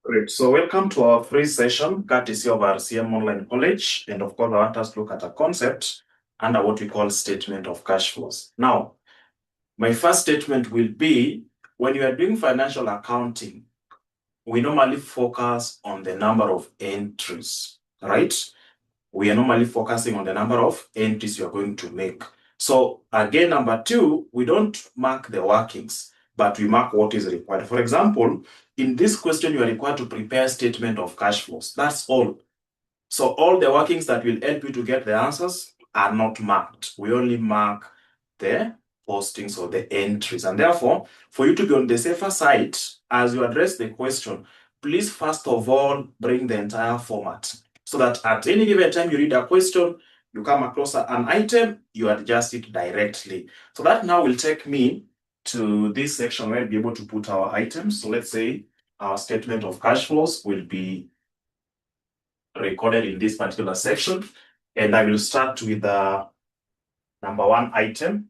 Great. So welcome to our free session, courtesy of our CM Online College. And of course, I want us to look at a concept under what we call statement of cash flows. Now, my first statement will be, when you are doing financial accounting, we normally focus on the number of entries, right? We are normally focusing on the number of entries you are going to make. So again, number two, we don't mark the workings, but we mark what is required. For example, in this question, you are required to prepare a statement of cash flows. That's all. So all the workings that will help you to get the answers are not marked. We only mark the postings or the entries. And therefore, for you to be on the safer side, as you address the question, please first of all bring the entire format, so that at any given time you read a question, you come across an item, you adjust it directly. So that now will take me to this section where we'll be able to put our items. So let's say our statement of cash flows will be recorded in this particular section. And I will start with the number one item.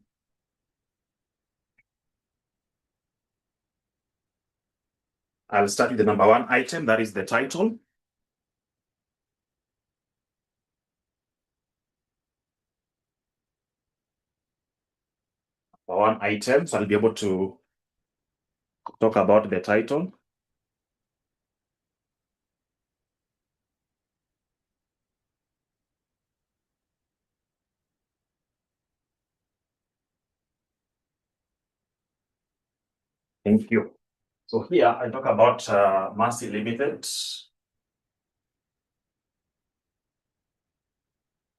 I'll start with the number one item, that is the title. Number one item, so I'll be able to talk about the title. Thank you. So here I talk about 𝗕𝗵𝘆𝘀𝗶𝗰 Limited.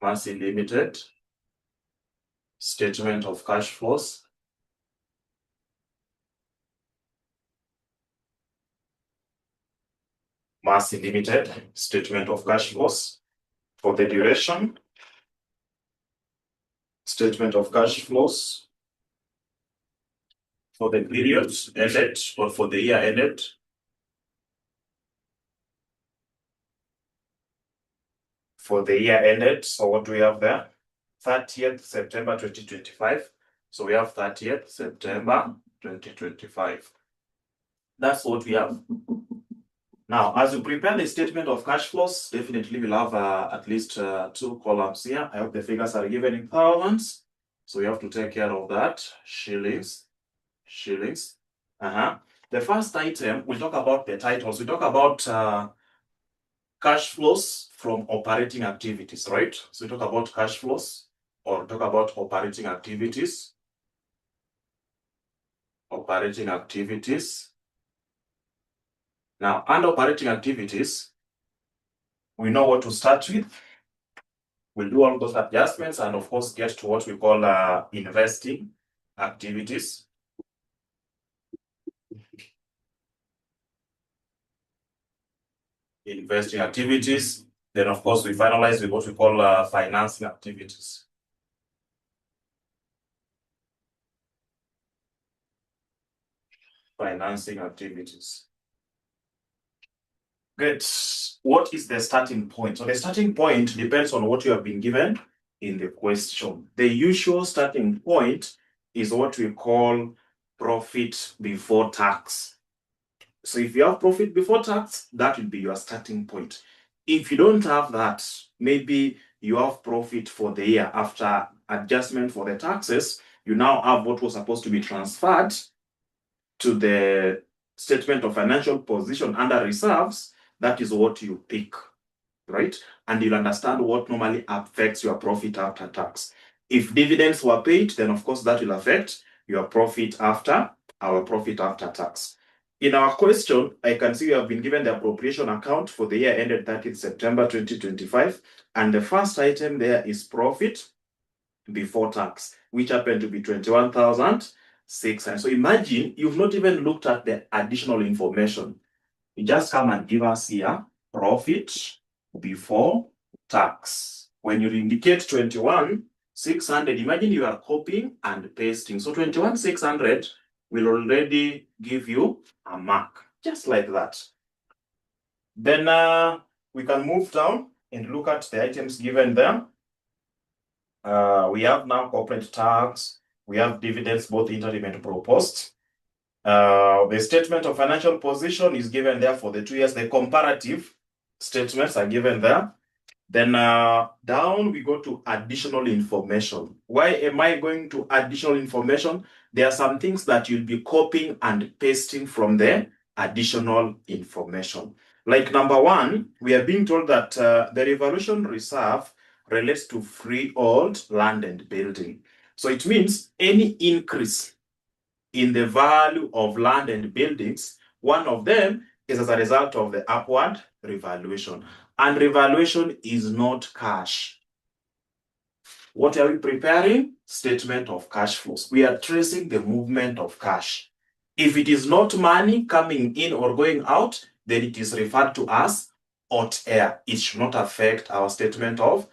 𝗕𝗵𝘆𝘀𝗶𝗰 Limited. Statement of cash flows. 𝗕𝗵𝘆𝘀𝗀𝗃 Limited. Statement of cash flows for the duration. Statement of cash flows for the period ended or for the year ended. For the year ended, so what do we have there? 30th September 2025. So we have 30th September 2025. That's what we have. Now, as you prepare the statement of cash flows, definitely we'll have at least two columns here. I hope the figures are given in thousands. So we have to take care of that. Shillings. The first item, we'll talk about the titles. We talk about cash flows from operating activities, right? So we talk about cash flows or talk about operating activities. Operating activities. Now, under operating activities, we know what to start with. We'll do all those adjustments and, of course, get to what we call investing activities. Investing activities. Then, of course, we finalize with what we call financing activities. Financing activities. Good. What is the starting point? So the starting point depends on what you have been given in the question. The usual starting point is what we call profit before tax. So if you have profit before tax, that will be your starting point. If you don't have that, maybe you have profit for the year after adjustment for the taxes, you now have what was supposed to be transferred to the statement of financial position under reserves. That is what you pick, right? And you'll understand what normally affects your profit after tax. If dividends were paid, then of course that will affect your profit after tax. In our question, I can see we have been given the appropriation account for the year ended 30th September 2025. And the first item there is profit before tax, which happened to be 21,600. So imagine you've not even looked at the additional information. You just come and give us here profit before tax. When you indicate 21,600, imagine you are copying and pasting. So 21,600 will already give you a mark, just like that. Then we can move down and look at the items given there. We have now corporate tax. We have dividends, both interim and proposed. The statement of financial position is given there for the 2 years. The comparative statements are given there. Then down we go to additional information. Why am I going to additional information? There are some things that you'll be copying and pasting from the additional information. Like number one, we are being told that the revaluation reserve relates to freehold land and building. So it means any increase in the value of land and buildings, one of them is as a result of the upward revaluation. And revaluation is not cash. What are we preparing? Statement of cash flows. We are tracing the movement of cash. If it is not money coming in or going out, then it is referred to as hot air. It should not affect our statement of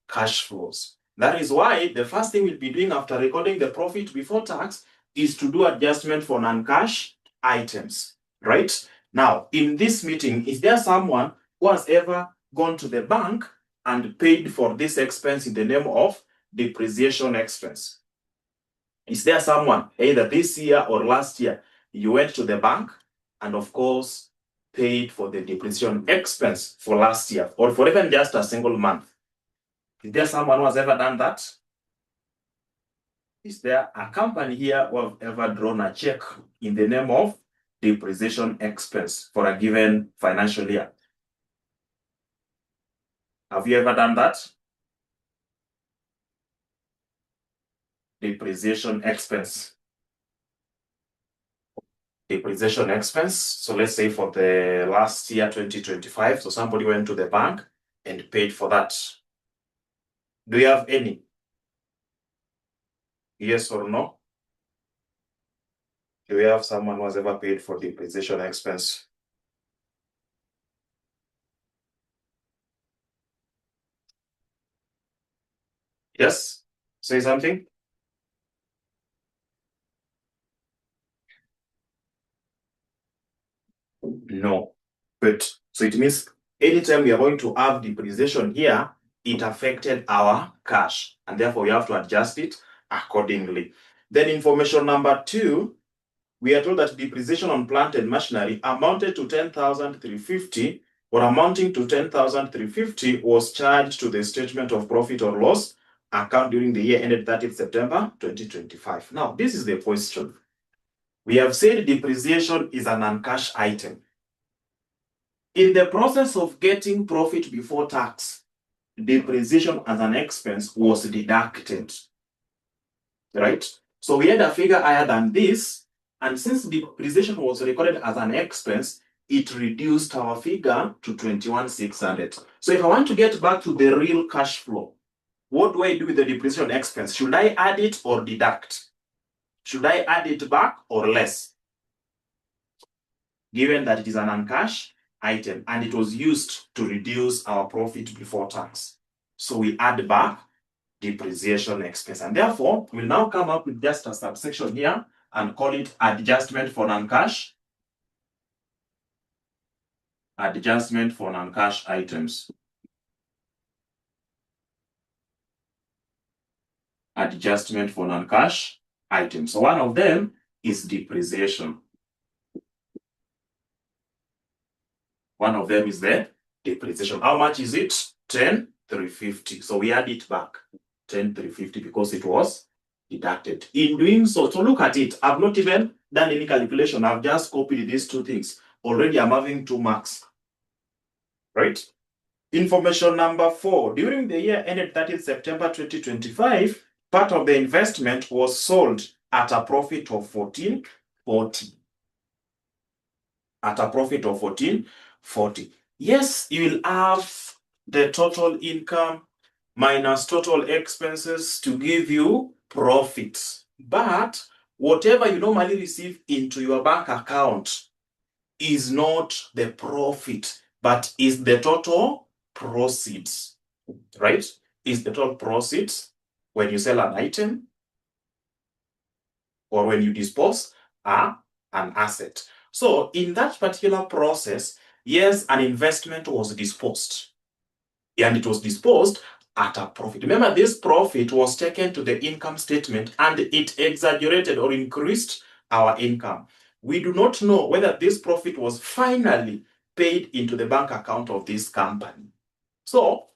cash flows. That is why the first thing we'll be doing after recording the profit before tax is to do adjustment for non-cash items, right? Now, in this meeting, is there someone who has ever gone to the bank and paid for this expense in the name of depreciation expense? Is there someone, either this year or last year, you went to the bank and of course paid for the depreciation expense for last year or for even just a single month? Is there someone who has ever done that? Is there a company here who have ever drawn a check in the name of depreciation expense for a given financial year? Have you ever done that? Depreciation expense. Depreciation expense. So let's say for the last year, 2025, so somebody went to the bank and paid for that. Do you have any? Yes or no? Do we have someone who has ever paid for depreciation expense? Yes? Say something? No. But so it means anytime we are going to have depreciation here, it affected our cash, and therefore we have to adjust it accordingly. Then information number 2, we are told that depreciation on plant and machinery amounted to 10,350 or amounting to 10,350 was charged to the statement of profit or loss account during the year ended 30th September 2025. Now, this is the question. We have said depreciation is a non-cash item. In the process of getting profit before tax, depreciation as an expense was deducted, right? So we had a figure higher than this, and since depreciation was recorded as an expense, it reduced our figure to 21,600. So if I want to get back to the real cash flow, what do I do with the depreciation expense? Should I add it or deduct? Should I add it back or less? Given that it is an non-cash item and it was used to reduce our profit before tax. So we add back depreciation expense, and therefore we'll now come up with just a subsection here and call it adjustment for non-cash. Adjustment for non-cash items. Adjustment for non-cash items. So one of them is depreciation. One of them is the depreciation. How much is it? 10,350. So we add it back. 10,350 because it was deducted. In doing so, so look at it. I've not even done any calculation. I've just copied these two things. Already I'm having 2 marks. Right? Information number 4. During the year ended 30th September 2025, part of the investment was sold at a profit of 1440. At a profit of 1440. Yes, you will have the total income minus total expenses to give you profits. But whatever you normally receive into your bank account is not the profit, but is the total proceeds, right? Is the total proceeds when you sell an item or when you dispose an asset. So in that particular process, yes, an investment was disposed, and it was disposed at a profit. Remember, this profit was taken to the income statement and it exaggerated or increased our income. we do not know whether this profit was finally paid into the bank account of this company. So,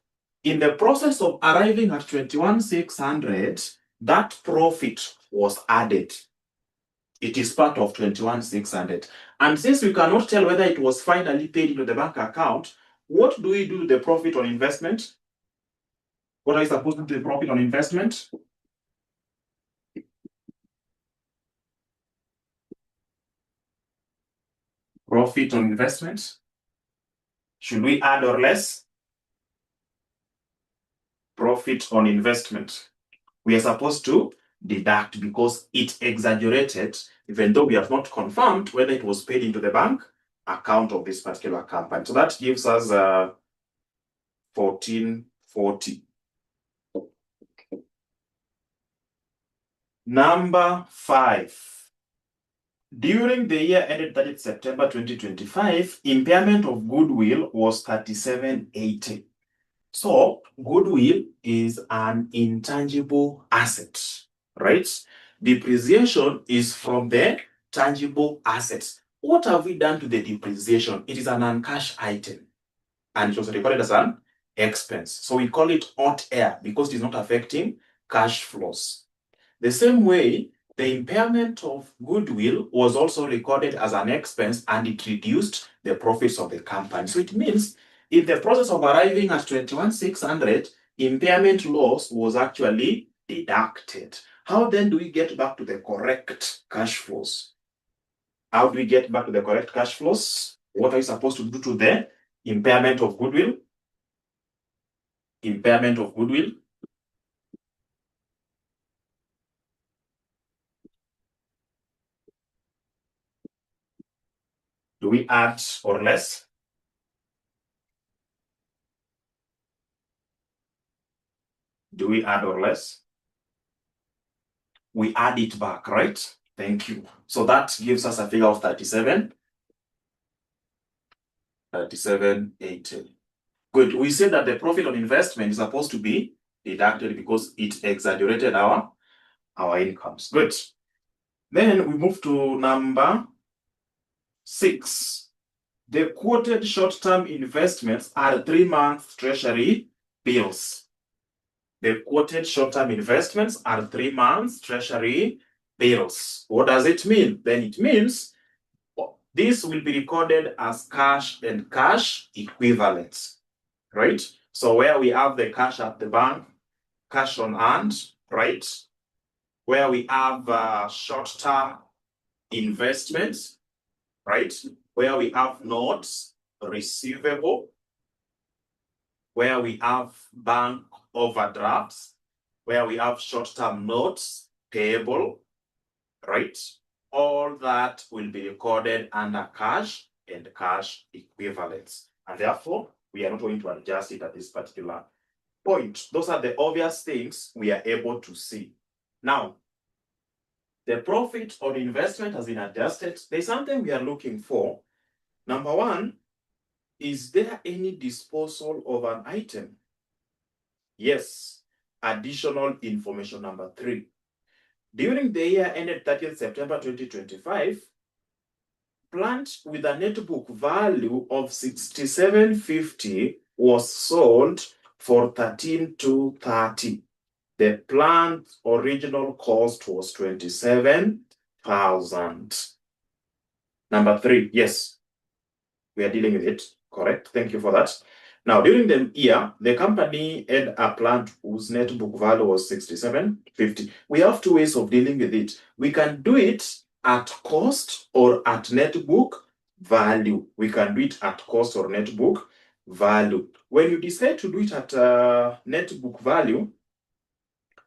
in the process of arriving at 21,600, that profit was added. It is part of 21,600. And since we cannot tell whether it was finally paid into the bank account, what do we do to the profit on investment? What are you supposed to do to the profit on investment? Profit on investment. Should we add or less? Profit on investment. We are supposed to deduct because it exaggerated, even though we have not confirmed whether it was paid into the bank account of this particular company. So that gives us 1440. Number 5. During the year ended 30th September 2025, impairment of goodwill was 3780. So, goodwill is an intangible asset, right? Depreciation is from the tangible assets. What have we done to the depreciation? It is an uncash item, and it was recorded as an expense. So we call it hot air because it is not affecting cash flows. The same way, the impairment of goodwill was also recorded as an expense and it reduced the profits of the company. So it means in the process of arriving at 21,600, impairment loss was actually deducted. How then do we get back to the correct cash flows? How do we get back to the correct cash flows? What are we supposed to do to the impairment of goodwill? Impairment of goodwill. Do we add or less? Do we add or less? We add it back, right? Thank you. So that gives us a figure of 3780. Good. We said that the profit on investment is supposed to be deducted because it exaggerated our incomes. Good. Then we move to number 6. The quoted short-term investments are 3-month treasury bills. The quoted short-term investments are 3 months treasury bills. What does it mean? Then it means this will be recorded as cash and cash equivalents, right? So where we have the cash at the bank, cash on hand, right? Where we have short-term investments, right? Where we have notes receivable, where we have bank overdrafts, where we have short-term notes payable, right? All that will be recorded under cash and cash equivalents. And therefore, we are not going to adjust it at this particular point. Those are the obvious things we are able to see. Now, the profit on investment has been adjusted. There's something we are looking for. Number 1, is there any disposal of an item? Yes. Additional information. Number 3. During the year ended 30th September 2025, plant with a net book value of 6750 was sold for 13,230. The plant's original cost was 27,000. Number 3, yes, we are dealing with it. Correct. Thank you for that. Now, during the year, the company had a plant whose net book value was 6750. We have 2 ways of dealing with it. We can do it at cost or at net book value. We can do it at cost or net book value. When you decide to do it at net book value,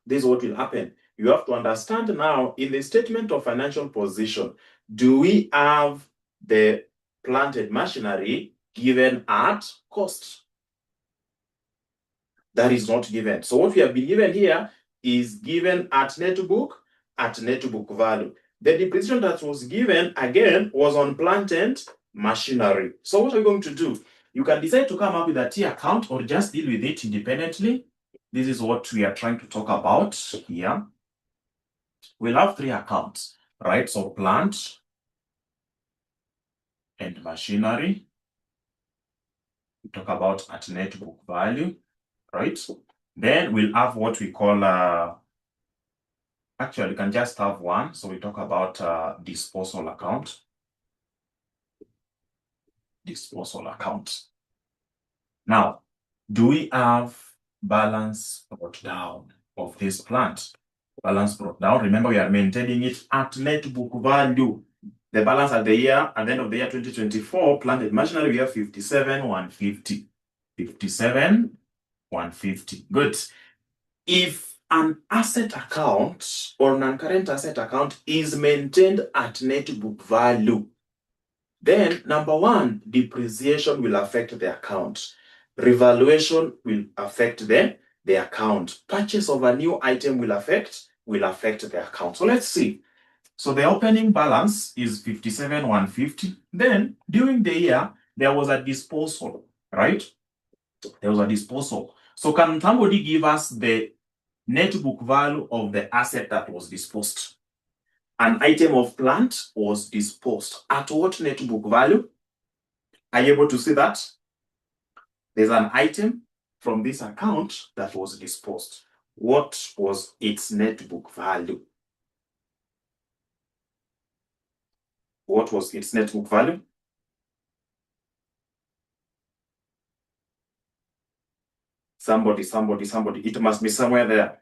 this is what will happen. You have to understand now, in the statement of financial position, do we have the planted machinery given at cost? That is not given. So what we have been given here is given at net book value. The depreciation that was given, again, was on planted machinery. So what are we going to do? You can decide to come up with a T account or just deal with it independently. This is what we are trying to talk about here. We'll have 3 accounts, right? So plant, and machinery. We talk about at net book value, right? Then we'll have what we call, actually, we can just have one. So we talk about disposal account. Disposal account. Now, do we have balance brought down of this plant? Balance brought down. Remember, we are maintaining it at net book value. The balance at the end of the year 2024, plant and machinery, we have 57,150. 57,150. Good. If an asset account or non-current asset account is maintained at net book value, then number one, depreciation will affect the account. Revaluation will affect the account. Purchase of a new item will affect the account. So let's see. So the opening balance is 57,150. Then during the year, there was a disposal, right? There was a disposal. So can somebody give us the net book value of the asset that was disposed? An item of plant was disposed. At what net book value? Are you able to see that? There's an item from this account that was disposed. What was its net book value? What was its net book value? Somebody. It must be somewhere there.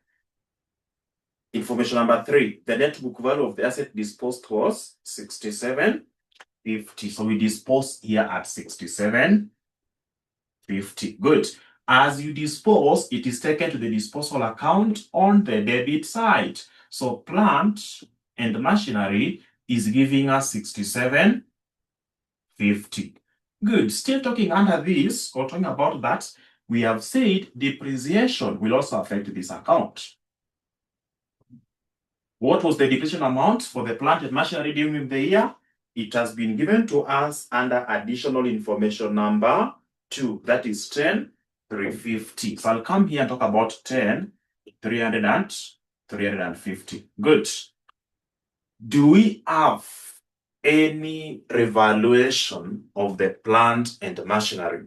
Information number 3. The net book value of the asset disposed was 67.50. So we disposed here at 67.50. Good. As you dispose, it is taken to the disposal account on the debit side. So plant and machinery is giving us 67.50. Good. Still talking under this, or talking about that, we have said depreciation will also affect this account. What was the depreciation amount for the plant and machinery during the year? It has been given to us under additional information number 2. That is 10,350. So I'll come here and talk about 10,350. Good. Do we have any revaluation of the plant and machinery?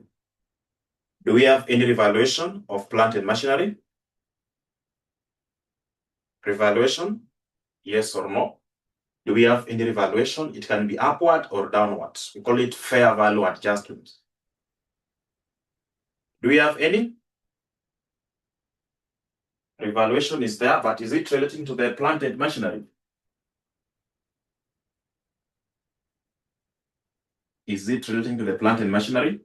Do we have any revaluation of plant and machinery? Revaluation? Yes or no? Do we have any revaluation? It can be upward or downward. We call it fair value adjustment. Do we have any? Revaluation is there, but is it relating to the plant and machinery? Is it relating to the plant and machinery?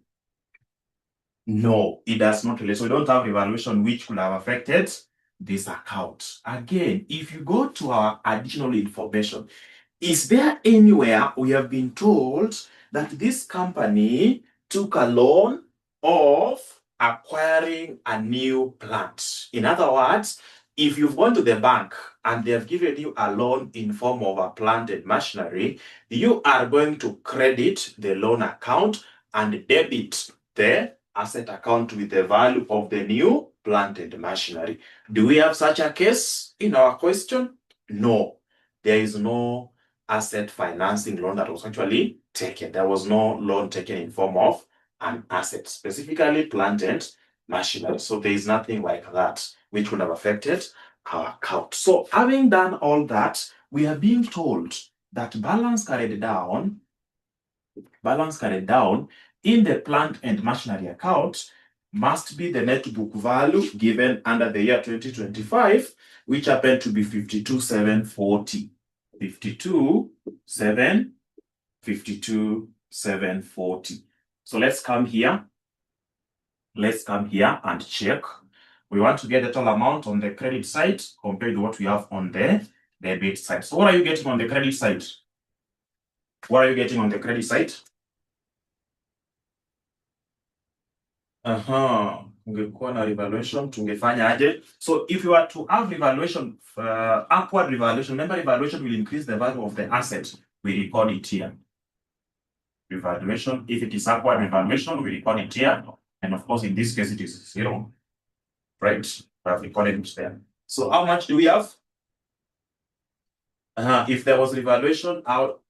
No, it does not relate. So we don't have revaluation which could have affected this account. Again, if you go to our additional information, is there anywhere we have been told that this company took a loan of acquiring a new plant? In other words, if you've gone to the bank and they have given you a loan in form of a plant and machinery, you are going to credit the loan account and debit the asset account with the value of the new plant and machinery. Do we have such a case in our question? No. There is no asset financing loan that was actually taken. There was no loan taken in form of an asset, specifically plant and machinery. So there is nothing like that which would have affected our account. So having done all that, we are being told that balance carried down in the plant and machinery account must be the net book value given under the year 2025, which happened to be 52,740. 52,740. So let's come here. And check. We want to get the total amount on the credit side compared to what we have on the debit side. So what are you getting on the credit side? What are you getting on the credit side? Ungekuwa na revaluation, tungefanya aje? So if you are to have revaluation, upward revaluation, remember revaluation will increase the value of the asset. We record it here. Revaluation, if it is upward revaluation, we record it here. And of course, in this case, it is 0. Right? We have recorded it there. So how much do we have? If there was revaluation out,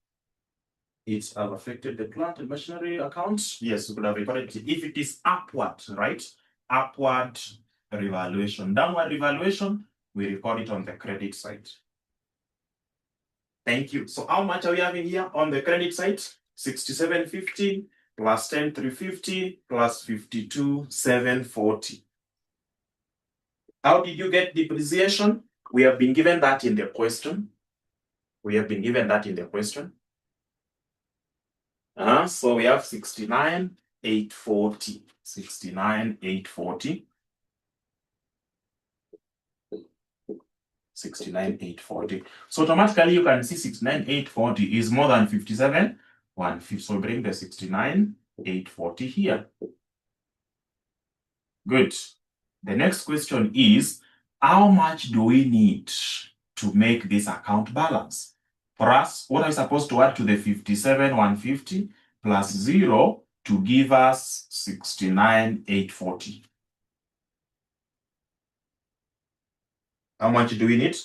it have affected the plant and machinery accounts? Yes, we could have recorded it. If it is upward, right? Upward revaluation. Downward revaluation, we record it on the credit side. Thank you. So how much are we having here on the credit side? 6750 plus 10350 plus 52740. How did you get depreciation? We have been given that in the question. We have been given that in the question. So we have 69,840. 69,840. 69,840. So automatically you can see 69,840 is more than 57,150. So bring the 69,840 here. Good. The next question is, how much do we need to make this account balance? For us, what are we supposed to add to the 57,150 plus 0 to give us 69,840? How much do we need?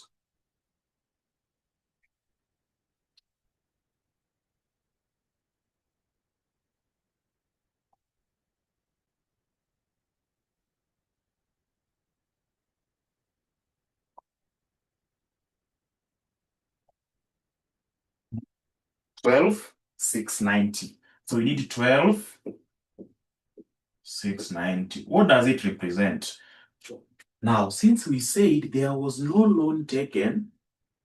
$12,690. So we need 12,690. What does it represent? Now, since we said there was no loan taken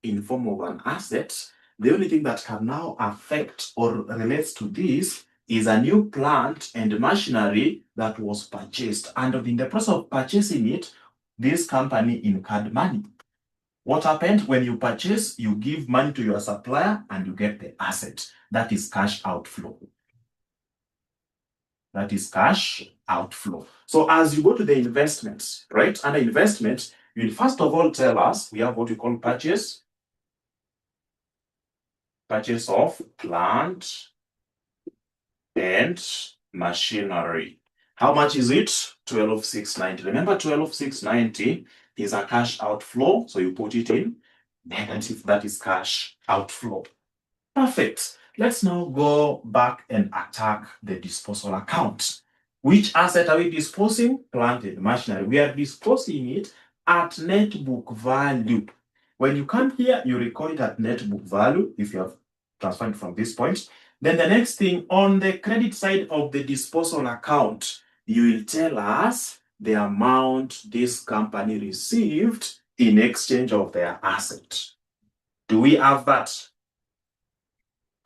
in form of an asset, the only thing that can now affect or relates to this is a new plant and machinery that was purchased. And in the process of purchasing it, this company incurred money. What happened when you purchase? You give money to your supplier and you get the asset. That is cash outflow. That is cash outflow. So as you go to the investments, right? Under investment, you will first of all tell us we have what we call purchase. Purchase of plant and machinery. How much is it? 12,690. Remember, 12,690 is a cash outflow, so you put it in negative. That is cash outflow. Perfect. Let's now go back and attack the disposal account. Which asset are we disposing? Plant and machinery. We are disposing it at net book value. When you come here, you record it at net book value if you have transferred from this point. Then the next thing, on the credit side of the disposal account, you will tell us the amount this company received in exchange of their asset. Do we have that?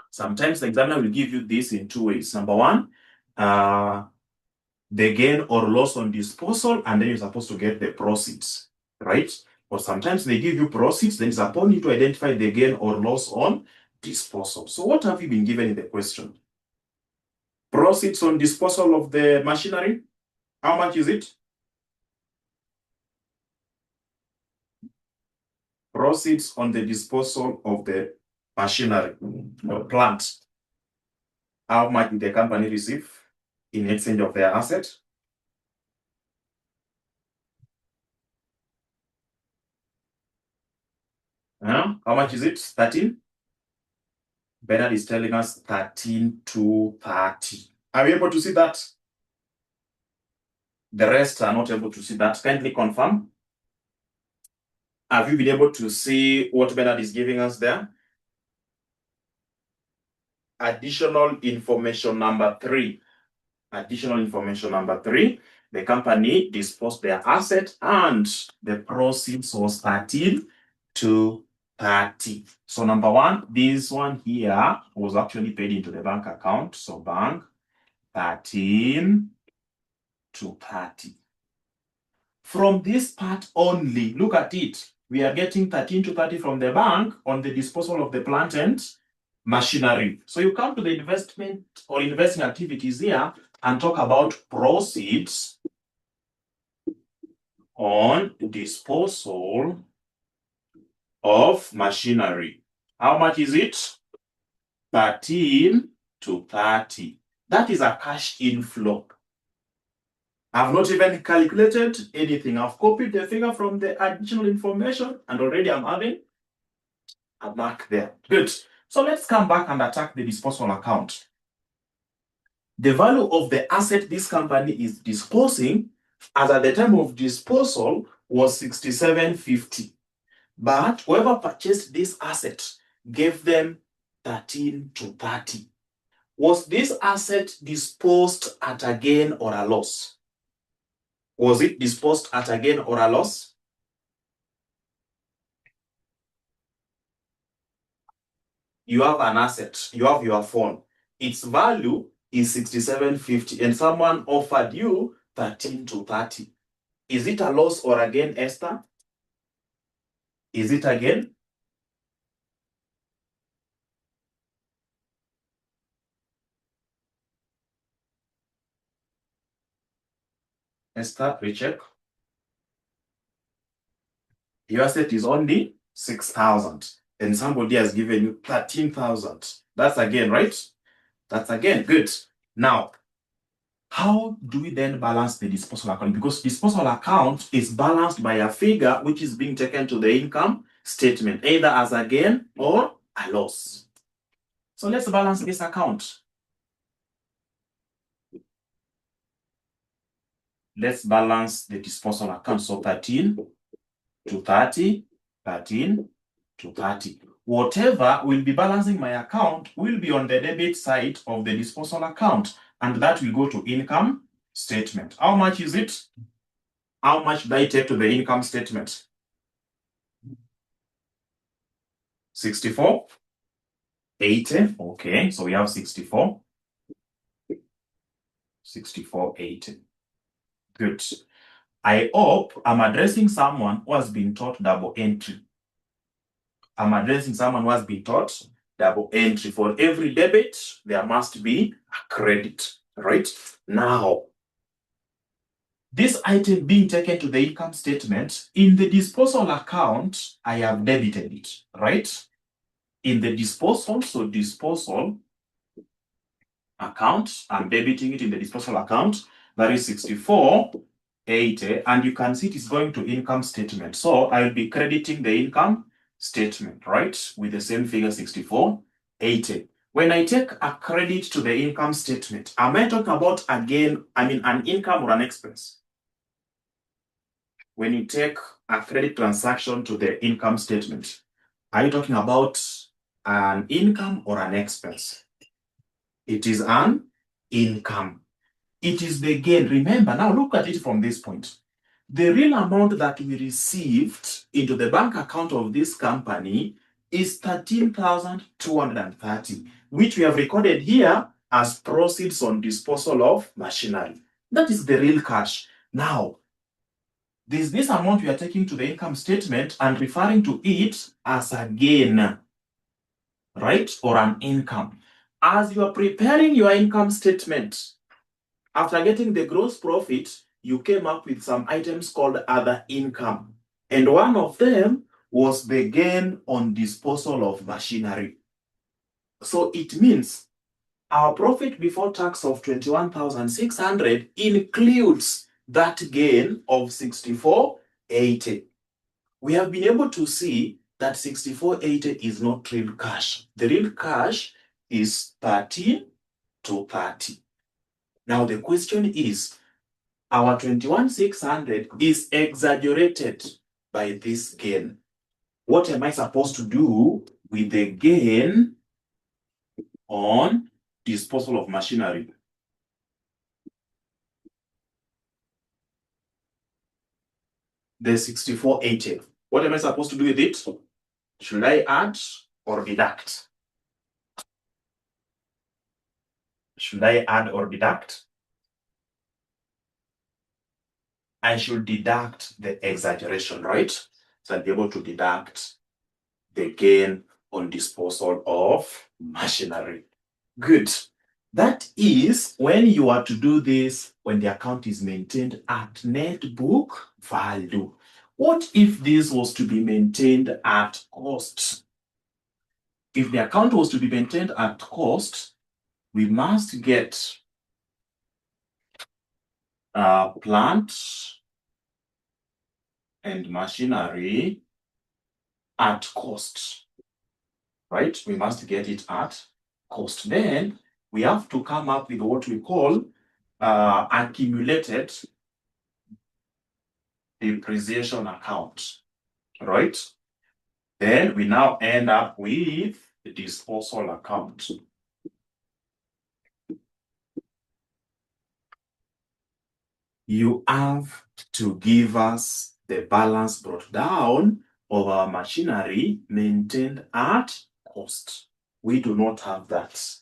Sometimes the examiner will give you this in two ways. Number one, the gain or loss on disposal, and then you're supposed to get the proceeds, right? Or sometimes they give you proceeds, then it's upon you to identify the gain or loss on disposal. So what have you been given in the question? Proceeds on disposal of the machinery. How much is it? Proceeds on the disposal of the machinery or plant. How much did the company receive in exchange of their asset? How much is it? 13? Bernard is telling us 13,230. Are we able to see that? The rest are not able to see that. Kindly confirm. Have you been able to see what Bernard is giving us there? Additional information number 3. Additional information number 3. The company disposed their asset and the proceeds was 13,230. So number 1, this one here was actually paid into the bank account. So bank 13,230. From this part only, look at it. We are getting 13,230 from the bank on the disposal of the plant and machinery. So you come to the investment or investing activities here and talk about proceeds on disposal of machinery. How much is it? 13,230. That is a cash inflow. I've not even calculated anything. I've copied the figure from the additional information and already I'm having a mark there. Good. So let's come back and attack the disposal account. The value of the asset this company is disposing as at the time of disposal was 6750. But whoever purchased this asset gave them 13 to 30. Was this asset disposed at a gain or a loss? Was it disposed at a gain or a loss? You have an asset, you have your phone. Its value is 6750 and someone offered you 13 to 30. Is it a loss or a gain, Esther? Is it a gain? Esther, recheck. Your asset is only 6,000 and somebody has given you 13,000. That's a gain, right? That's a gain. Good. Now, how do we then balance the disposal account? Because disposal account is balanced by a figure which is being taken to the income statement, either as a gain or a loss. So let's balance this account. Let's balance the disposal account. So 13 to 30, 13 to 30. Whatever will be balancing my account will be on the debit side of the disposal account, and that will go to income statement. How much is it? How much do I take to the income statement? 64.80. Okay, so we have 64.80. Good. I hope I'm addressing someone who has been taught double entry. I'm addressing someone who has been taught double entry. For every debit, there must be a credit, right? Now, this item being taken to the income statement, in the disposal account, I have debited it, right? In the disposal, so disposal account, I'm debiting it in the disposal account, that is 64.80, and you can see it is going to income statement. So I'll be crediting the income statement, right, with the same figure 64.80. When I take a credit to the income statement, am I talking about again, an income or an expense? When you take a credit transaction to the income statement, are you talking about an income or an expense? It is an income. It is the gain. Remember, now look at it from this point. The real amount that we received into the bank account of this company is 13,230, which we have recorded here as proceeds on disposal of machinery. That is the real cash. Now, there's this amount we are taking to the income statement and referring to it as a gain, right? Or an income. As you are preparing your income statement, after getting the gross profit, you came up with some items called other income. And one of them was the gain on disposal of machinery. So it means our profit before tax of 21,600 includes that gain of 64.80. We have been able to see that 64.80 is not real cash. The real cash is 13 to 30. Now the question is, our 21,600 is exaggerated by this gain. What am I supposed to do with the gain on disposal of machinery? The 64.80. What am I supposed to do with it? Should I add or deduct? Should I add or deduct? I should deduct the exaggeration, right? So I'll be able to deduct the gain on disposal of machinery. Good. That is when you are to do this when the account is maintained at net book value. What if this was to be maintained at cost? If the account was to be maintained at cost, we must get plant and machinery at cost, right? We must get it at cost. Then we have to come up with what we call accumulated depreciation account, right? Then we now end up with the disposal account. You have to give us the balance brought down of our machinery maintained at cost. We do not have that.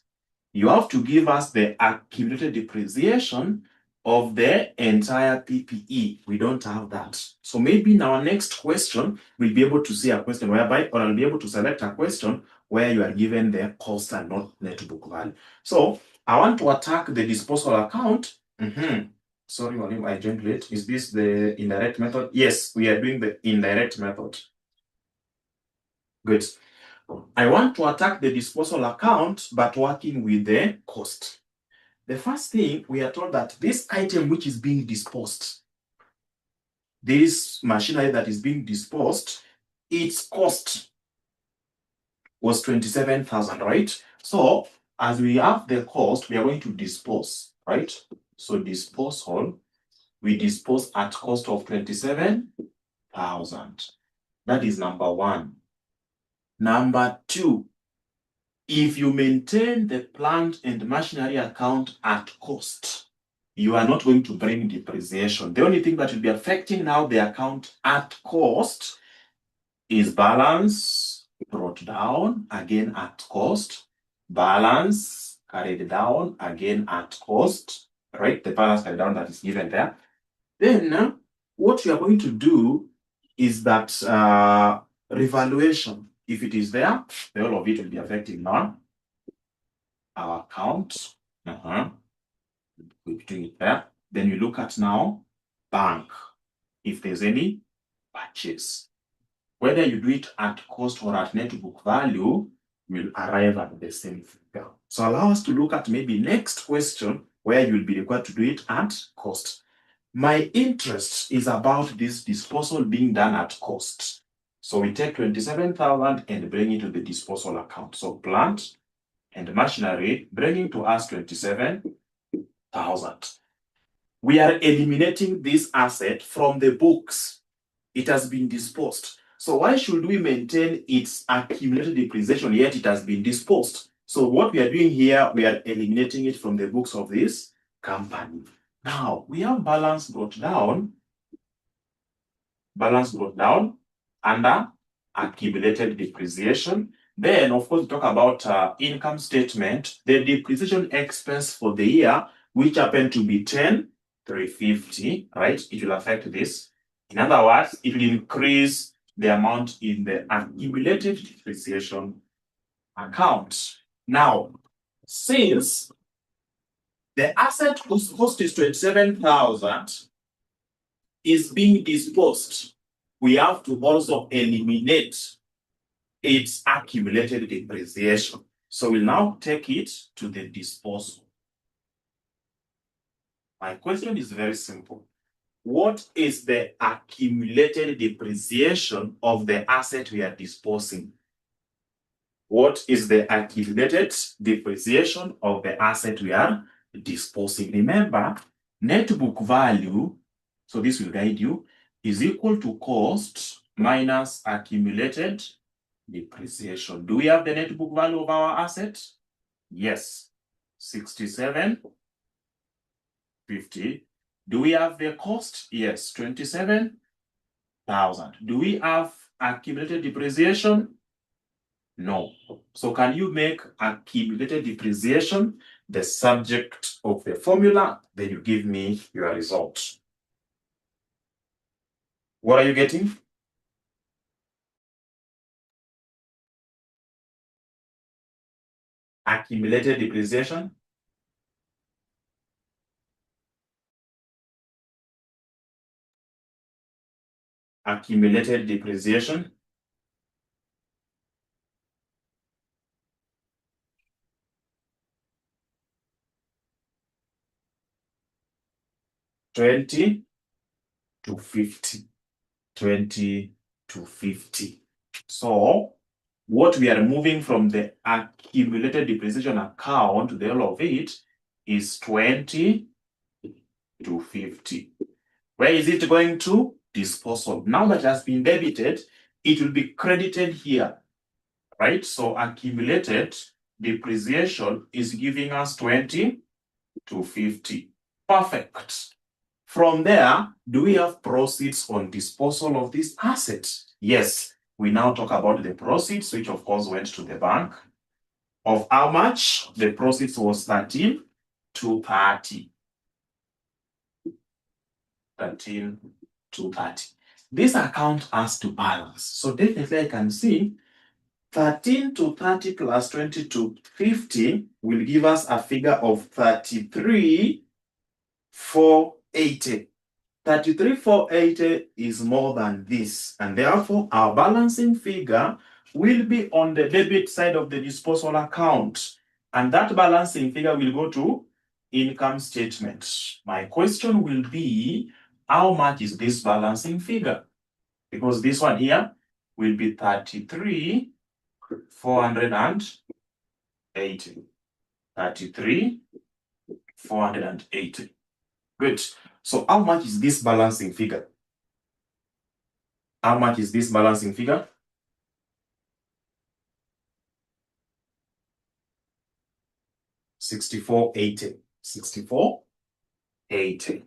You have to give us the accumulated depreciation of the entire PPE. We don't have that. So maybe in our next question, we'll be able to see a question whereby, or I'll be able to select a question where you are given the cost and not net book value. So I want to attack the disposal account. Sorry, I jumped late. Is this the indirect method? Yes, we are doing the indirect method. Good. I want to attack the disposal account, but working with the cost. The first thing, we are told that this item which is being disposed, this machinery that is being disposed, its cost was 27,000, right? So as we have the cost, we are going to dispose, right? So disposal, we dispose at cost of 27,000. That is number one. Number two, if you maintain the plant and machinery account at cost, you are not going to bring depreciation. The only thing that will be affecting now the account at cost is balance brought down, again at cost, balance carried down, again at cost, right? The balance carried down that is given there. Then what you are going to do is that revaluation, if it is there, the whole of it will be affecting now our account. We'll be doing it there. Then you look at now bank, if there's any purchase. Whether you do it at cost or at net book value, will arrive at the same figure. So allow us to look at maybe next question where you will be required to do it at cost. My interest is about this disposal being done at cost. So we take 27,000 and bring it to the disposal account. So plant and machinery bringing to us 27,000. We are eliminating this asset from the books. It has been disposed. So why should we maintain its accumulated depreciation yet it has been disposed? So what we are doing here, we are eliminating it from the books of this company. Now we have balance brought down under accumulated depreciation. Then of course we talk about income statement, the depreciation expense for the year, which happened to be 10,350, right? It will affect this. In other words, it will increase the amount in the accumulated depreciation account. Now, since the asset whose cost is 27,000 is being disposed, we have to also eliminate its accumulated depreciation. So we'll now take it to the disposal. My question is very simple. What is the accumulated depreciation of the asset we are disposing? What is the accumulated depreciation of the asset we are disposing? Remember, net book value, so this will guide you, is equal to cost minus accumulated depreciation. Do we have the net book value of our asset? Yes, 6750. Do we have the cost? Yes, 27,000. Do we have accumulated depreciation? No. So can you make accumulated depreciation the subject of the formula? Then you give me your result. What are you getting? Accumulated depreciation. Accumulated depreciation. $20 to $50. $20 to $50. So what we are removing from the accumulated depreciation account, the whole of it, is 20 to 50. Where is it going to? Disposal. Now that it has been debited, it will be credited here, right? So accumulated depreciation is giving us 20 to 50. Perfect. From there, do we have proceeds on disposal of this asset? Yes. We now talk about the proceeds, which of course went to the bank. Of how much? The proceeds was 13 to 30. 13 to 30. This account has to balance. So definitely I can see 13 to 30 plus 20 to 50 will give us a figure of 33,480. 33,480 is more than this, and therefore our balancing figure will be on the debit side of the disposal account, and that balancing figure will go to income statement. My question will be, how much is this balancing figure? Because this one here will be 33,480. 33,480. Good. So how much is this balancing figure? How much is this balancing figure? $64.80. $64.80.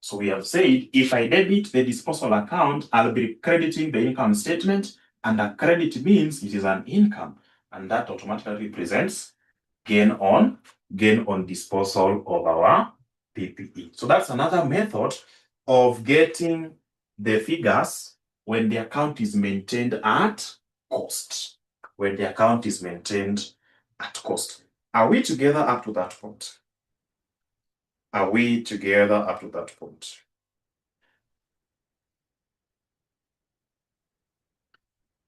So we have said, if I debit the disposal account, I'll be crediting the income statement, and a credit means it is an income, and that automatically represents gain on disposal of our PPE. So that's another method of getting the figures when the account is maintained at cost. When the account is maintained at cost. Are we together up to that point? Are we together up to that point?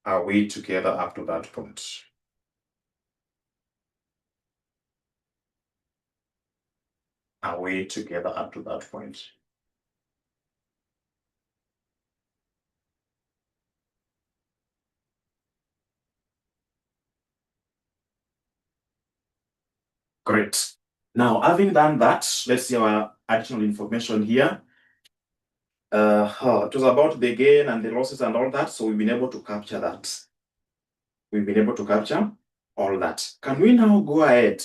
Are we together up to that point? Are we together up to that point? Great. Now, having done that, let's see our additional information here. It was about the gain and the losses and all that, so we've been able to capture that. We've been able to capture all that. Can we now go ahead,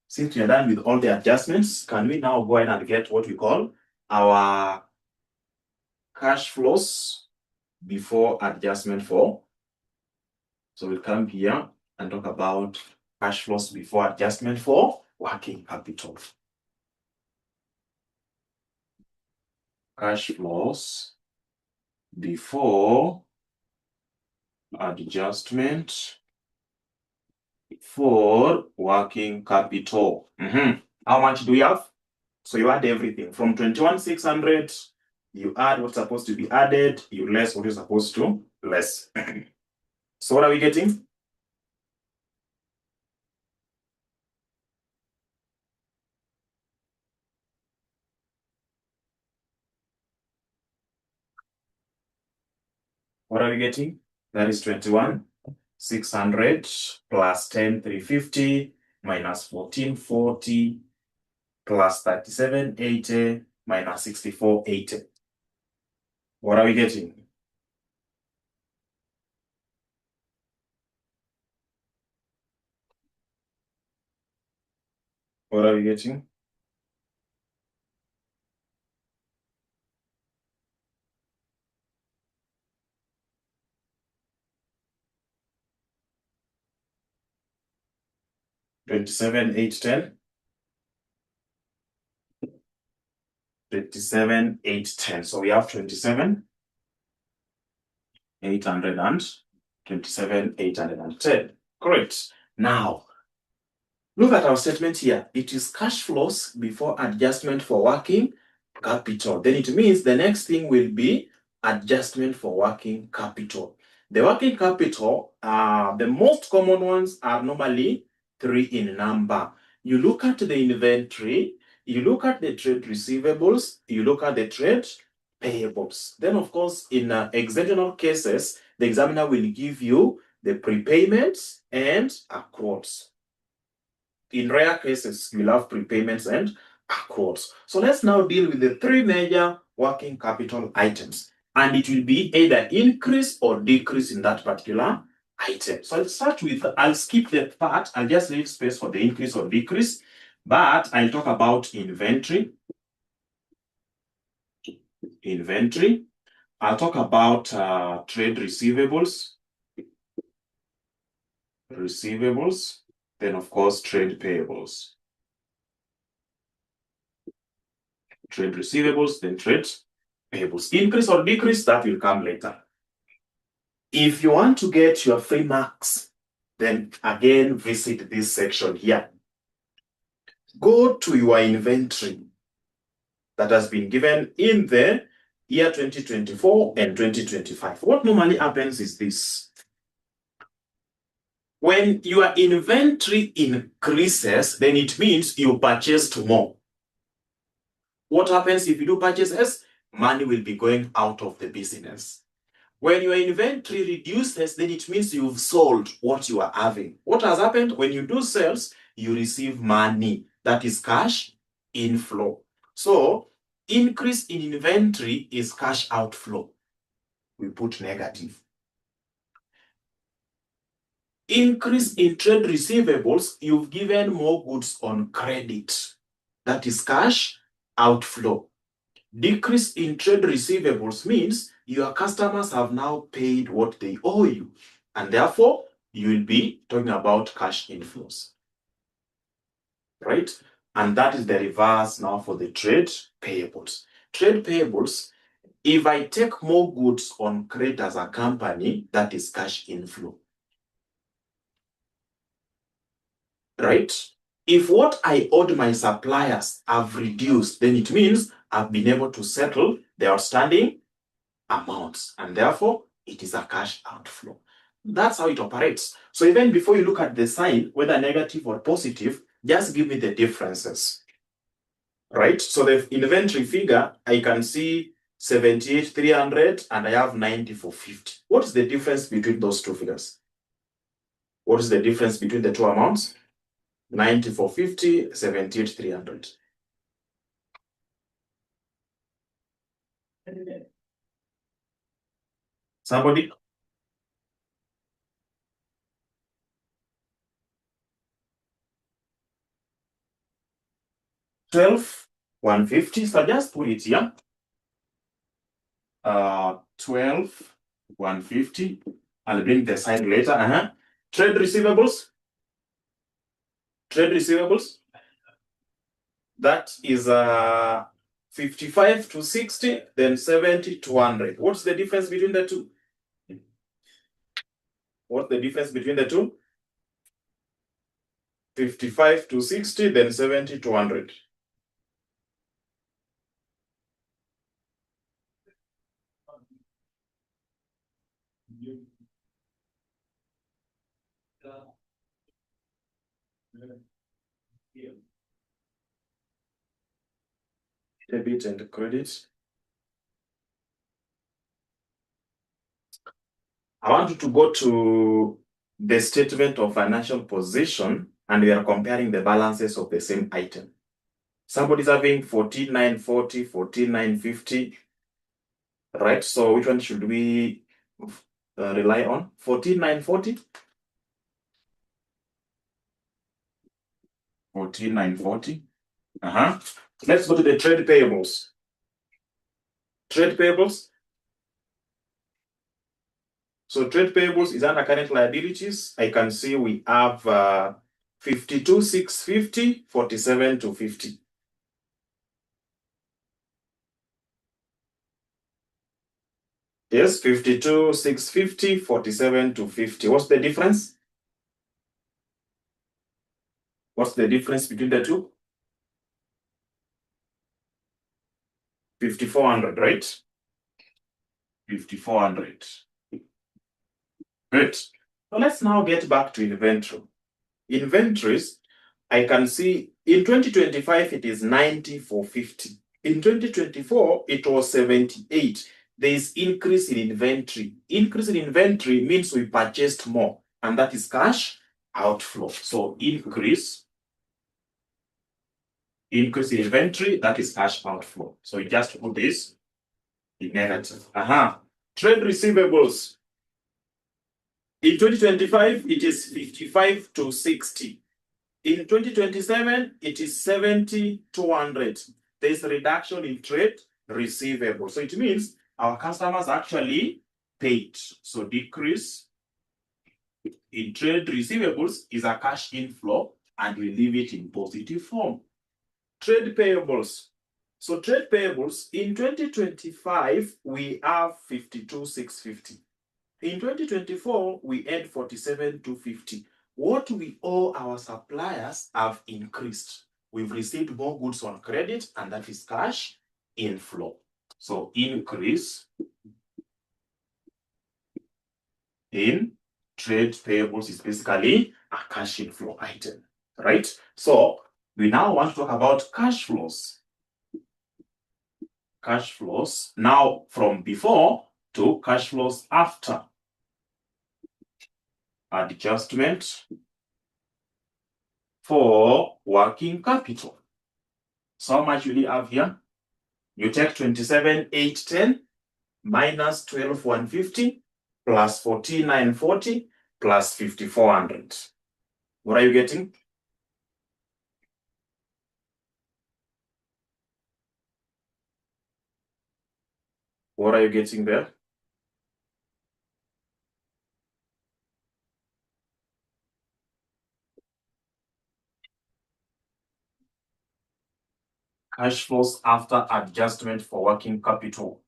since we are done with all the adjustments, can we now go ahead and get what we call our cash flows before adjustment for? So we'll come here and talk about cash flows before adjustment for working capital. Cash flows before adjustment for working capital. How much do we have? So you add everything from 21,600, you add what's supposed to be added, you less what is supposed to less. So what are we getting? What are we getting? That is 21,600 plus 10,350 minus 1440 plus 3780 minus 6480. What are we getting? What are we getting? $27,810. $27,810. So we have 27,800 and 27,810. Correct. Now, look at our statement here. It is cash flows before adjustment for working capital. Then it means the next thing will be adjustment for working capital. The working capital, the most common ones are normally 3 in number. You look at the inventory, you look at the trade receivables, you look at the trade payables. Then, of course, in exceptional cases, the examiner will give you the prepayments and accruals. In rare cases, you'll have prepayments and accruals. So let's now deal with the three major working capital items. And it will be either increase or decrease in that particular item. So I'll start with, I'll skip the part, I'll just leave space for the increase or decrease, but I'll talk about inventory. I'll talk about trade receivables, then of course trade payables. Trade receivables, then trade payables. Increase or decrease, that will come later. If you want to get your free marks, then again visit this section here. Go to your inventory that has been given in the year 2024 and 2025. What normally happens is this. When your inventory increases, then it means you purchased more. What happens if you do purchases? Money will be going out of the business. When your inventory reduces, then it means you've sold what you are having. What has happened? When you do sales, you receive money. That is cash inflow. So, increase in inventory is cash outflow. We put negative. Increase in trade receivables, you've given more goods on credit. That is cash outflow. Decrease in trade receivables means your customers have now paid what they owe you, and therefore you will be talking about cash inflows, right? And that is the reverse now for the trade payables. Trade payables, if I take more goods on credit as a company, that is cash inflow, right? If what I owed my suppliers have reduced, then it means I've been able to settle the outstanding amounts, and therefore it is a cash outflow. That's how it operates. So even before you look at the sign, whether negative or positive, just give me the differences, right? So the inventory figure, I can see 78,300 and I have 9450. What is the difference between those two figures? What is the difference between the two amounts? 9450, 78,300. Somebody? $12,150. So just put it here. $12,150. I'll bring the sign later. Trade receivables. Trade receivables. That is 55 to 60, then 70 to 100. What's the difference between the two? What's the difference between the two? 55 to 60, then 70 to 100. Debit and credit. I want you to go to the statement of financial position and we are comparing the balances of the same item. Somebody's having 14,940, 14,950, right? So which one should we rely on? 14,940? 14,940. Let's go to the trade payables. Trade payables. So trade payables is under current liabilities. I can see we have 52,650, 47,250. Yes, 52,650, 47,250. What's the difference? What's the difference between the two? 5,400, right? 5,400. Great. So let's now get back to inventory. Inventories, I can see in 2025 it is 90,450. In 2024 it was 78. there is increase in inventory. Increase in inventory means we purchased more, and that is cash outflow. So increase in inventory, that is cash outflow. So you just put this in negative. Trade receivables. In 2025, it is 55 to 60. In 2027, it is 70 to 100. There's a reduction in trade receivables. So it means our customers actually paid. So decrease in trade receivables is a cash inflow, and we leave it in positive form. Trade payables. So trade payables, in 2025, we have 52,650. In 2024, we earned 47,250. What we owe our suppliers have increased. We've received more goods on credit, and that is cash inflow. So increase in trade payables is basically a cash inflow item, right? So we now want to talk about cash flows. Cash flows now from before to cash flows after. Adjustment for working capital. So how much will you have here? You take 27,810 minus 12,150 plus 14,940 plus 5,400. What are you getting? What are you getting there? Cash flows after adjustment for working capital.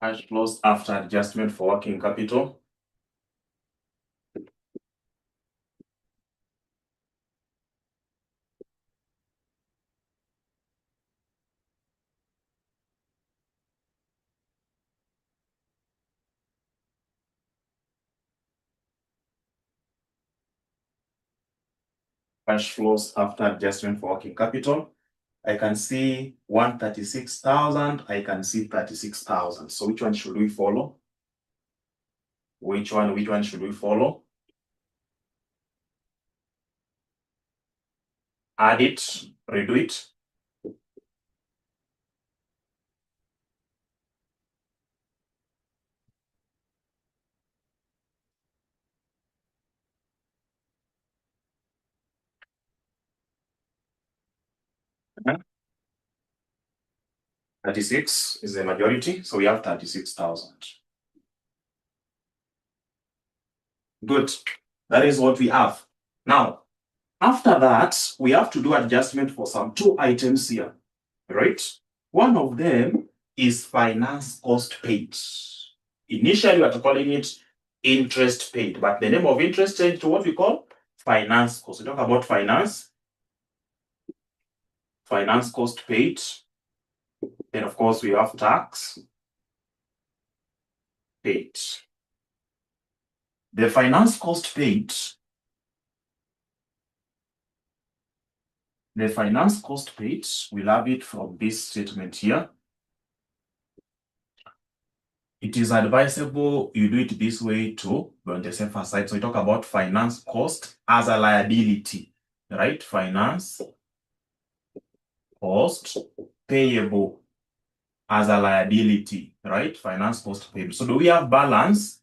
Cash flows after adjustment for working capital. Cash flows after adjustment for working capital. I can see 136,000. I can see 36,000. So which one should we follow? Which one should we follow? Add it, redo it. Uh-huh. 36 is the majority, so we have 36,000. Good. That is what we have. Now, after that, we have to do adjustment for some two items here, right? One of them is finance cost paid. Initially, we are calling it interest paid, but the name of interest changed to what we call finance cost. We talk about finance cost paid. Then, of course, we have tax paid. The finance cost paid, we'll have it from this statement here. It is advisable you do it this way too, but on the safer side. So we talk about finance cost as a liability, right? Finance cost payable as a liability, right? Finance cost payable. So do we have balance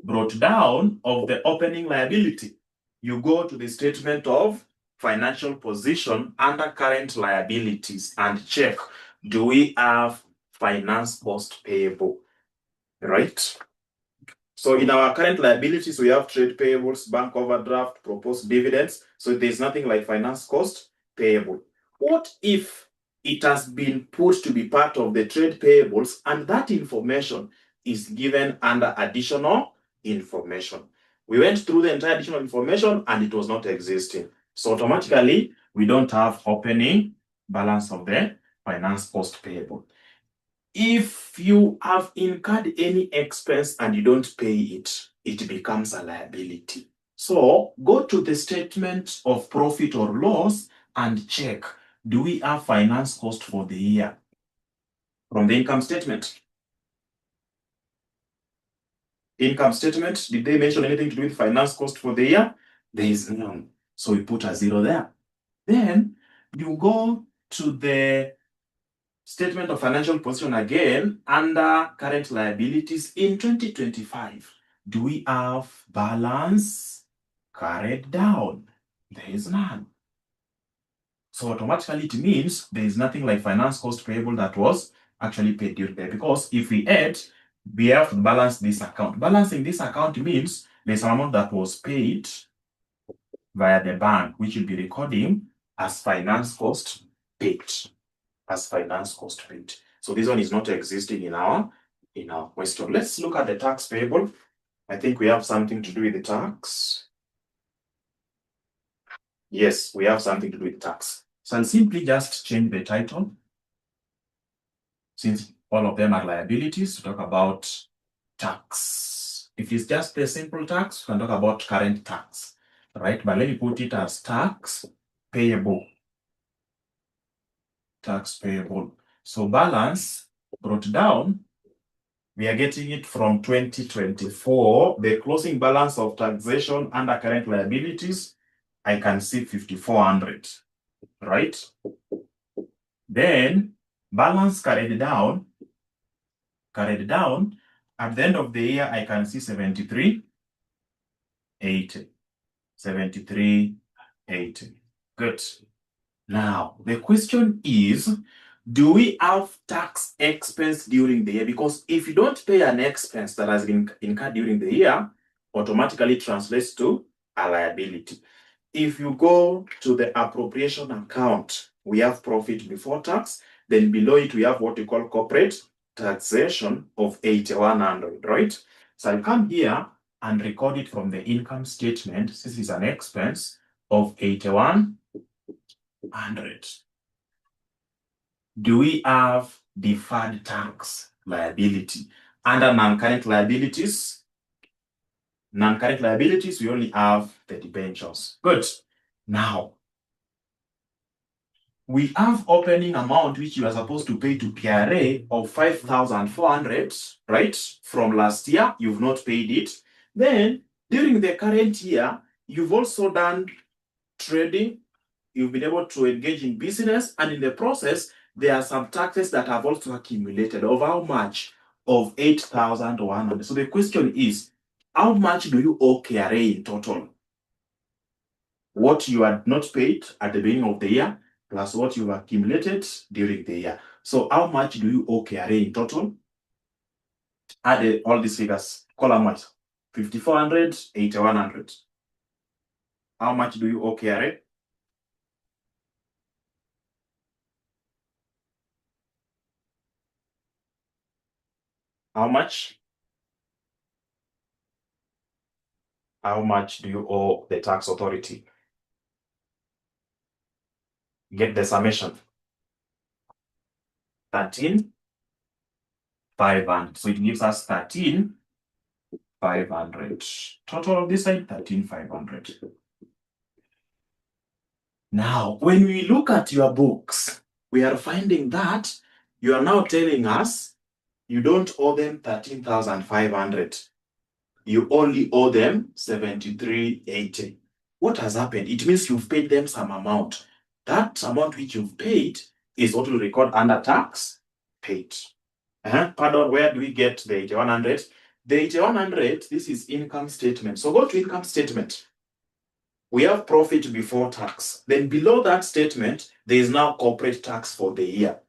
brought down of the opening liability? You go to the statement of financial position under current liabilities and check, do we have finance cost payable, right? So in our current liabilities, we have trade payables, bank overdraft, proposed dividends. So there's nothing like finance cost payable. What if it has been put to be part of the trade payables and that information is given under additional information? We went through the entire additional information and it was not existing. So automatically, we don't have opening balance of the finance cost payable. If you have incurred any expense and you don't pay it, it becomes a liability. So go to the statement of profit or loss and check, do we have finance cost for the year? From the income statement. Income statement, did they mention anything to do with finance cost for the year? There is none. So we put a 0 there. Then you go to the statement of financial position again under current liabilities in 2025. Do we have balance carried down? There is none. So automatically it means there is nothing like finance cost payable that was actually paid during there, because if we add, we have to balance this account. Balancing this account means there's an amount that was paid via the bank, which will be recording as finance cost paid. As finance cost paid. So this one is not existing in our question. Let's look at the tax payable. I think we have something to do with the tax. Yes, we have something to do with tax. So I'll simply just change the title, since all of them are liabilities, to talk about tax. If it's just the simple tax, we can talk about current tax, right? But let me put it as tax payable. Tax payable. So balance brought down, we are getting it from 2024. The closing balance of taxation under current liabilities, I can see 5,400, right? Then balance carried down, at the end of the year, I can see 7380. 7380. Good. Now, the question is, do we have tax expense during the year? Because if you don't pay an expense that has been incurred during the year, automatically translates to a liability. If you go to the appropriation account, we have profit before tax. Then below it, we have what we call corporate taxation of 8,100, right? So I'll come here and record it from the income statement. This is an expense of 8,100. Do we have deferred tax liability? Under non-current liabilities, we only have the debentures. Good. Now, we have opening amount which you are supposed to pay to PRA of 5,400, right? From last year, you've not paid it. Then, during the current year, you've also done trading. You've been able to engage in business, and in the process, there are some taxes that have also accumulated. Of how much? Of 8,100. So the question is, how much do you owe KRA in total? What you had not paid at the beginning of the year, plus what you've accumulated during the year. So how much do you owe KRA in total? Add all these figures, column wise. 5,400, 8,100. How much do you owe KRA? How much? How much do you owe the tax authority? Get the summation. 13,500. So it gives us 13,500. Total of this side, 13,500. Now, when we look at your books, we are finding that you are now telling us you don't owe them 13,500. You only owe them 7380. What has happened? It means you've paid them some amount. That amount which you've paid is what will record under tax paid. Pardon, where do we get the 8,100? The 8,100, this is income statement. So go to income statement. We have profit before tax. Then below that statement, there is now corporate tax for the year.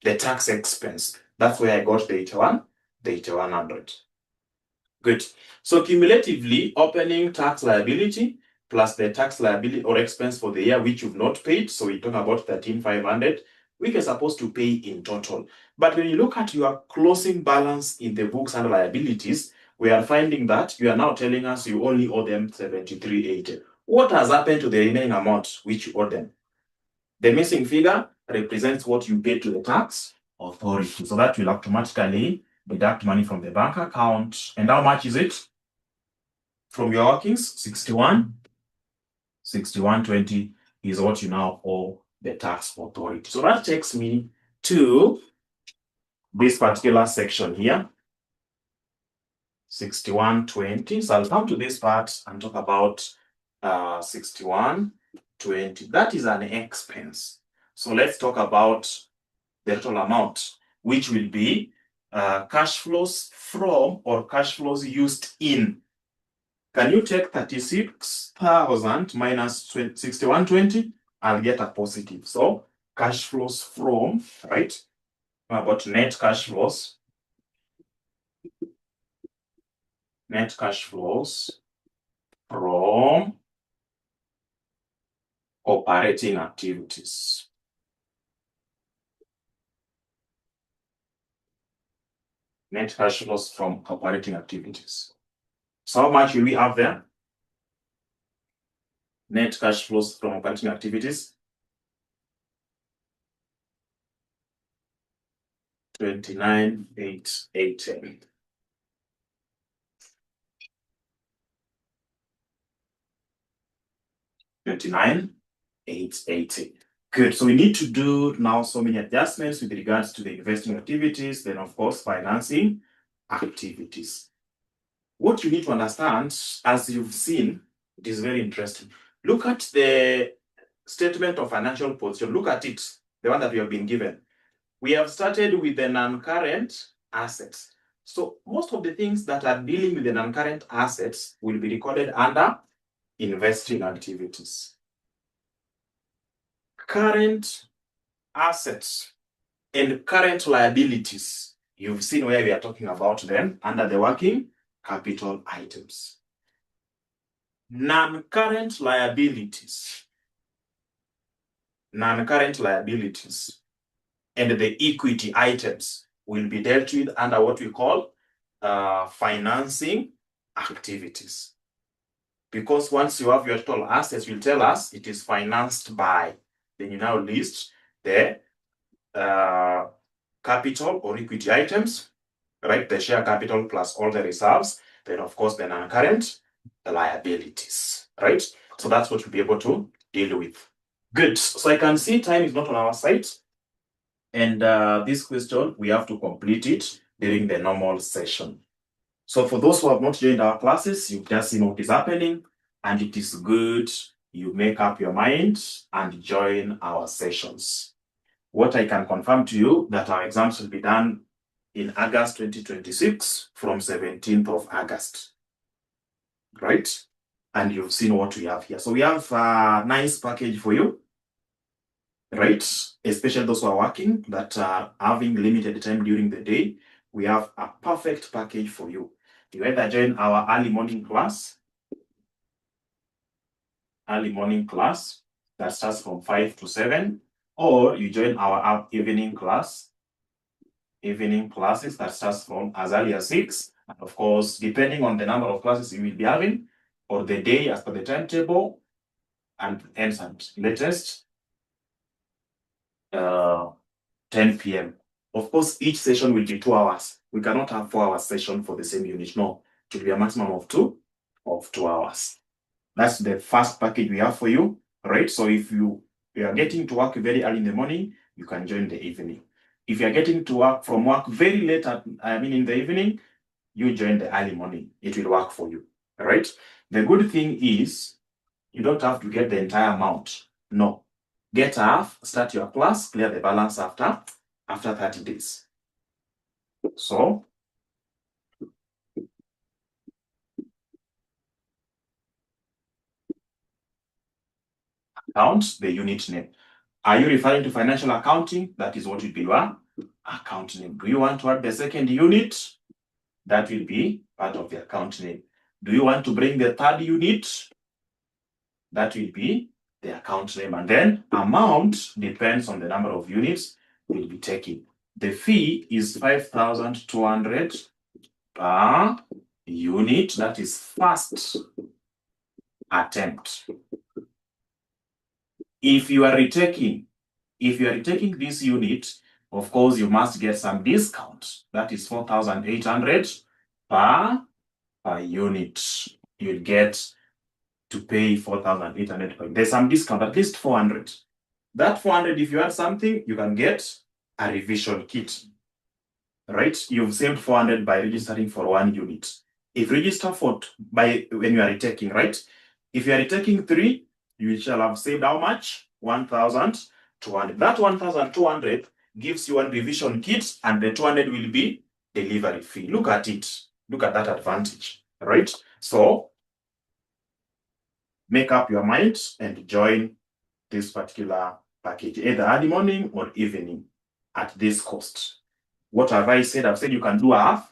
The tax expense. That's where I got the 8,100. Good. So cumulatively, opening tax liability plus the tax liability or expense for the year which you've not paid. So we talk about 13,500, which you're supposed to pay in total. But when you look at your closing balance in the books and liabilities, we are finding that you are now telling us you only owe them 7380. What has happened to the remaining amount which you owe them? The missing figure represents what you pay to the tax authority. So that will automatically deduct money from the bank account. And how much is it? From your workings, 61.20 is what you now owe the tax authority. So that takes me to this particular section here, 61.20. So I'll come to this part and talk about 61.20. That is an expense. So let's talk about the total amount, which will be cash flows from or cash flows used in. Can you take 36,000 minus 61.20? I'll get a positive. So cash flows from, right? About net cash flows. Net cash flows from operating activities. Net cash flows from operating activities. So how much will we have there? Net cash flows from operating activities. 29,880. $29,880. Good. So we need to do now so many adjustments with regards to the investing activities, then of course financing activities. What you need to understand, as you've seen, it is very interesting. Look at the statement of financial position. Look at it, the one that we have been given. We have started with the non-current assets. So most of the things that are dealing with the non-current assets will be recorded under investing activities. Current assets and current liabilities, you've seen where we are talking about them under the working capital items. Non-current liabilities and the equity items will be dealt with under what we call financing activities. Because once you have your total assets, will tell us it is financed by, then you now list the capital or equity items, right? The share capital plus all the reserves, then of course the non-current liabilities, right? So that's what we'll be able to deal with. Good. So I can see time is not on our side. And this question, we have to complete it during the normal session. So for those who have not joined our classes, you've just seen what is happening, and it is good you make up your mind and join our sessions. What I can confirm to you that our exams will be done in August 2026 from 17th of August, right? And you've seen what we have here. So we have a nice package for you, right? Especially those who are working that are having limited time during the day. We have a perfect package for you. You either join our early morning class that starts from 5 to 7, or you join our evening classes that starts from as early as 6. And of course, depending on the number of classes you will be having, or the day as per the timetable, and ends at latest 10 p.m. Of course, each session will be 2 hours. We cannot have 4 hour session for the same unit. No, it will be a maximum of 2 hours. That's the first package we have for you, right? So if you are getting to work very early in the morning, you can join the evening. If you are getting to work from work very late in the evening, you join the early morning. It will work for you, all right? The good thing is you don't have to get the entire amount. No. Get half, start your class, clear the balance after 30 days. So account, the unit name. Are you referring to financial accounting? That is what will be your account name. Do you want to add the second unit? That will be part of the account name. Do you want to bring the third unit? That will be the account name. And then amount depends on the number of units we'll be taking. The fee is 5,200 per unit. That is first attempt. If you are retaking, If you are taking this unit, of course, you must get some discount. That is 4,800 per unit. You'll get to pay 4,800. There's some discount, at least 400. That 400, if you add something, you can get a revision kit. Right? You've saved 400 by registering for 1 unit. If you register when you are retaking, right? If you are retaking 3, you shall have saved how much? 1,200. That 1,200 gives you 1 revision kit, and the 200 will be delivery fee. Look at it. Look at that advantage, right? So make up your mind and join this particular package, either early morning or evening at this cost. What have I said? I've said you can do half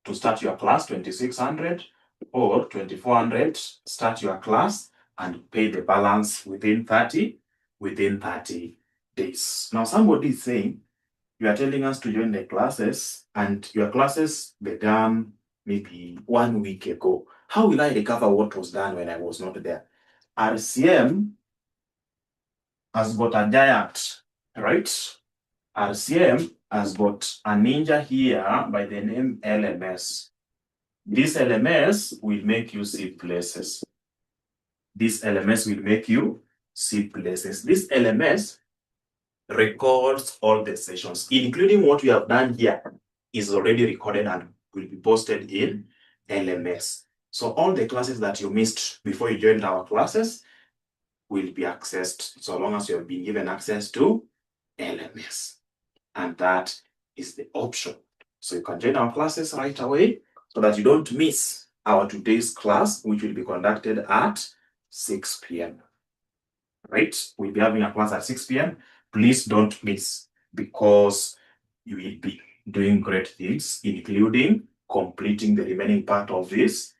to start your class, 2,600 or 2,400, start your class and pay the balance within 30 days. Now, somebody is saying, you are telling us to join the classes and your classes began maybe 1 week ago. How will I recover what was done when I was not there? RCM has got a giant, right? RCM has got a ninja here by the name LMS. This LMS will make you see places. This LMS will make you see places. This LMS records all the sessions, including what we have done here, is already recorded and will be posted in LMS. So all the classes that you missed before you joined our classes will be accessed so long as you have been given access to LMS. And that is the option. So you can join our classes right away so that you don't miss our today's class, which will be conducted at 6 p.m. Right? We'll be having a class at 6 p.m. Please don't miss, because you will be doing great things, including completing the remaining part of this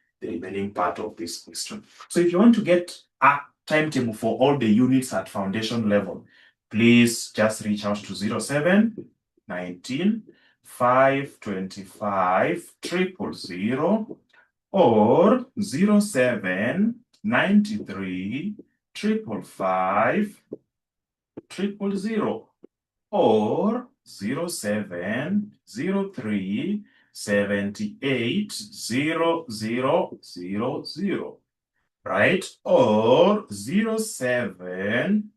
question. So if you want to get a timetable for all the units at foundation level, please just reach out to 0719 525 000 or 0793 555 000 or 0703 78 0000, right? Or 07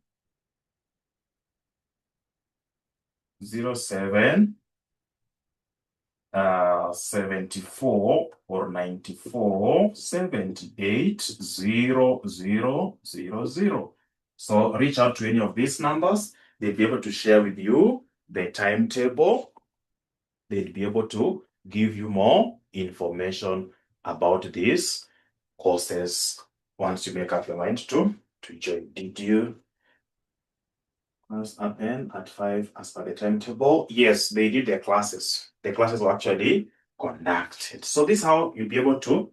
74 or 94 78 0000. So reach out to any of these numbers. They'll be able to share with you the timetable. They'll be able to give you more information about these courses once you make up your mind to join. Did you happen at 5 as per the timetable? Yes, they did their classes. The classes were actually conducted. So this is how you'll be able to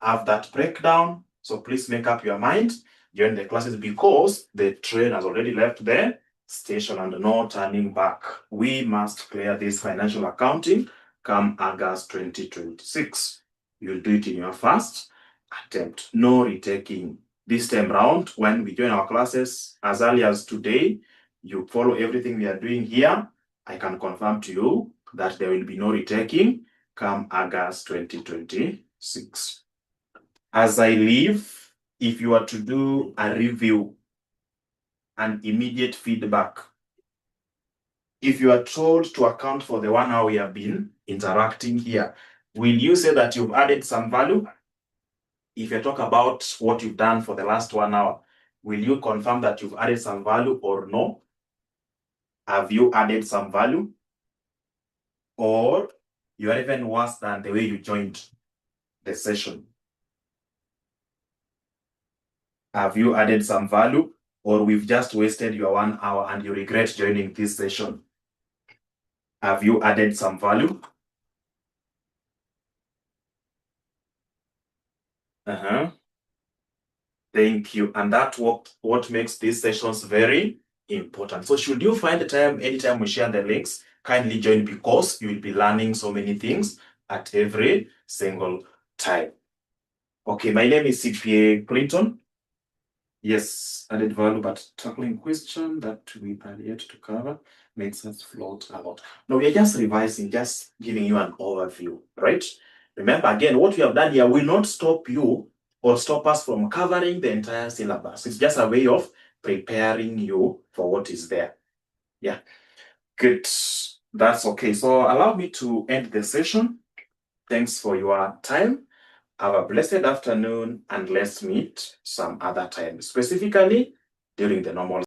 have that breakdown. So please make up your mind, join the classes, because the train has already left the station and no turning back. We must clear this financial accounting come August 2026. You'll do it in your first attempt. No retaking. This time round, when we join our classes as early as today, you follow everything we are doing here, I can confirm to you that there will be no retaking come August 2026. As I leave, if you are to do a review and immediate feedback, if you are told to account for the 1 hour we have been interacting here, will you say that you've added some value? If you talk about what you've done for the last 1 hour, will you confirm that you've added some value or no? Have you added some value? Or you are even worse than the way you joined the session? Have you added some value, or we've just wasted your 1 hour and you regret joining this session? Have you added some value? Thank you. And that's what makes these sessions very important. So should you find the time, anytime we share the links, kindly join, because you will be learning so many things at every single time. Okay, my name is CPA Clinton. Yes, added value, but tackling question that we are yet to cover makes us float a lot. Now we are just revising, just giving you an overview, right? Remember, again, what we have done here will not stop you or stop us from covering the entire syllabus. It's just a way of preparing you for what is there. Yeah, good. That's okay. So allow me to end the session. Thanks for your time. Have a blessed afternoon, and let's meet some other time, specifically during the normal